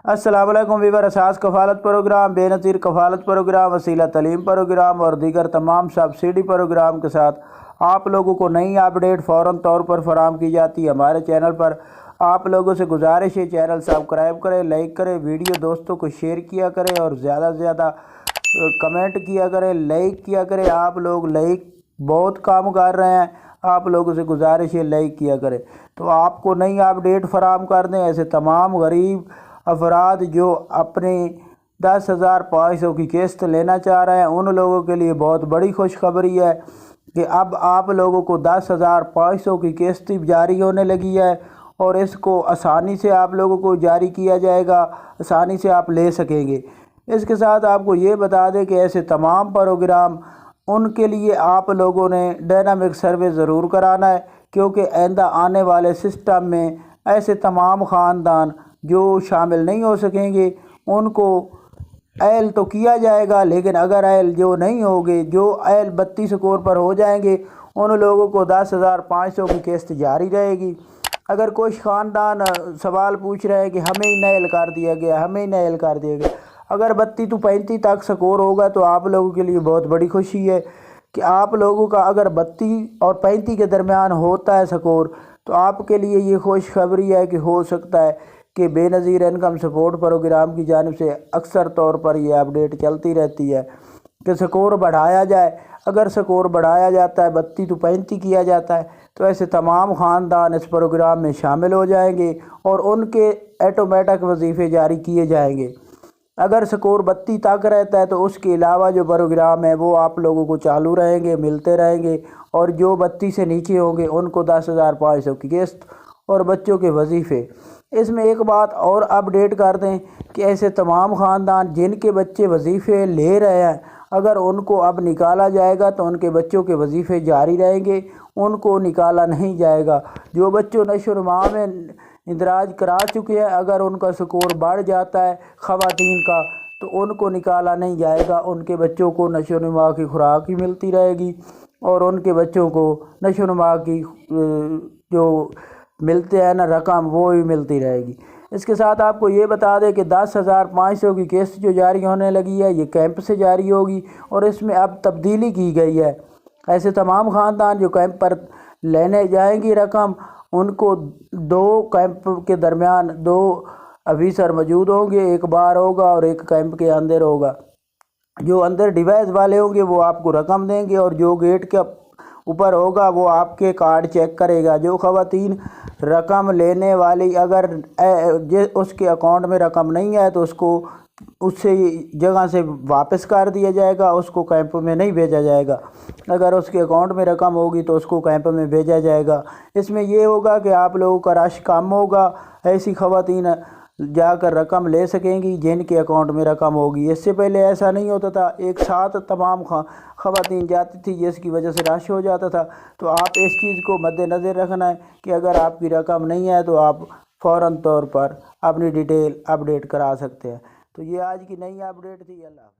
السلام علیکم ویور، اساس کفالت پروگرام، بے نظیر کفالت پروگرام، وسیلہ تعلیم پروگرام اور دیگر تمام سبسڈی پروگرام کے ساتھ آپ لوگوں کو نئی اپڈیٹ فوراً طور پر فراہم کی جاتی ہے۔ ہمارے چینل پر آپ لوگوں سے گزارش ہے، چینل سبسکرائب کریں، لائک کریں، ویڈیو دوستوں کو شیئر کیا کریں اور زیادہ سے زیادہ کمنٹ کیا کریں، لائک کیا کریں۔ آپ لوگ لائک بہت کام کر رہے ہیں، آپ لوگوں سے گزارش ہے لائک کیا کریں تو آپ کو نئی اپڈیٹ فراہم کر دیں۔ ایسے تمام غریب افراد جو اپنے 10,500 کی قسط لینا چاہ رہے ہیں، ان لوگوں کے لیے بہت بڑی خوشخبری ہے کہ اب آپ لوگوں کو 10,500 کی قسط جاری ہونے لگی ہے اور اس کو آسانی سے آپ لوگوں کو جاری کیا جائے گا، آسانی سے آپ لے سکیں گے۔ اس کے ساتھ آپ کو یہ بتا دیں کہ ایسے تمام پروگرام ان کے لیے آپ لوگوں نے ڈائنامک سروے ضرور کرانا ہے، کیونکہ آئندہ آنے والے سسٹم میں ایسے تمام خاندان جو شامل نہیں ہو سکیں گے ان کو ایل تو کیا جائے گا، لیکن اگر ایل جو نہیں ہوگے، جو ایل 32 اسکور پر ہو جائیں گے، ان لوگوں کو 10,500 کی قسط جاری رہے گی۔ اگر کوئی خاندان سوال پوچھ رہے ہیں کہ ہمیں ہی نیل کر دیا گیا، ہمیں ہی نیل کر دیا گیا، اگر 32 تو 35 تک سکور ہوگا تو آپ لوگوں کے لیے بہت بڑی خوشی ہے کہ آپ لوگوں کا اگر 32 اور 35 کے درمیان ہوتا ہے سکور تو آپ کے لیے یہ خوشخبری ہے کہ ہو سکتا ہے کہ بے نظیر انکم سپورٹ پروگرام کی جانب سے اکثر طور پر یہ اپڈیٹ چلتی رہتی ہے کہ سکور بڑھایا جائے۔ اگر سکور بڑھایا جاتا ہے، 32 تو 35 کیا جاتا ہے، تو ایسے تمام خاندان اس پروگرام میں شامل ہو جائیں گے اور ان کے آٹومیٹک وظیفے جاری کیے جائیں گے۔ اگر سکور 32 تک رہتا ہے تو اس کے علاوہ جو پروگرام ہے وہ آپ لوگوں کو چالو رہیں گے، ملتے رہیں گے، اور جو 32 سے نیچے ہوں گے ان کو 10,500 کی قسط اور بچوں کے وظیفے۔ اس میں ایک بات اور اپڈیٹ کر دیں کہ ایسے تمام خاندان جن کے بچے وظیفے لے رہے ہیں، اگر ان کو اب نکالا جائے گا تو ان کے بچوں کے وظیفے جاری رہیں گے، ان کو نکالا نہیں جائے گا۔ جو بچوں نشو و نما میں اندراج کرا چکے ہیں، اگر ان کا سکور بڑھ جاتا ہے خواتین کا تو ان کو نکالا نہیں جائے گا، ان کے بچوں کو نشو و نما کی خوراک ہی ملتی رہے گی اور ان کے بچوں کو نشو و نما کی جو ملتے ہیں نا رقم وہ ہی ملتی رہے گی۔ اس کے ساتھ آپ کو یہ بتا دیں کہ 10,500 کی قسط جو جاری ہونے لگی ہے یہ کیمپ سے جاری ہوگی اور اس میں اب تبدیلی کی گئی ہے۔ ایسے تمام خاندان جو کیمپ پر لینے جائیں گی رقم، ان کو 2 کیمپ کے درمیان 2 آفیسر موجود ہوں گے، ایک باہر ہوگا اور ایک کیمپ کے اندر ہوگا۔ جو اندر ڈیوائس والے ہوں گے وہ آپ کو رقم دیں گے اور جو گیٹ کے اوپر ہوگا وہ آپ کے کارڈ چیک کرے گا۔ جو خواتین رقم لینے والی اگر اس کے اکاؤنٹ میں رقم نہیں ہے تو اس کو اس سے جگہ سے واپس کر دیا جائے گا، اس کو کیمپ میں نہیں بھیجا جائے گا۔ اگر اس کے اکاؤنٹ میں رقم ہوگی تو اس کو کیمپ میں بھیجا جائے گا۔ اس میں یہ ہوگا کہ آپ لوگوں کا رش کم ہوگا، ایسی خواتین جا کر رقم لے سکیں گی جن کے اکاؤنٹ میں رقم ہوگی۔ اس سے پہلے ایسا نہیں ہوتا تھا، ایک ساتھ تمام خواتین جاتی تھی جس کی وجہ سے رش ہو جاتا تھا۔ تو آپ اس چیز کو مد نظر رکھنا ہے کہ اگر آپ کی رقم نہیں ہے تو آپ فوراً طور پر اپنی ڈیٹیل اپڈیٹ کرا سکتے ہیں۔ تو یہ آج کی نئی اپڈیٹ تھی۔ اللہ حافظ۔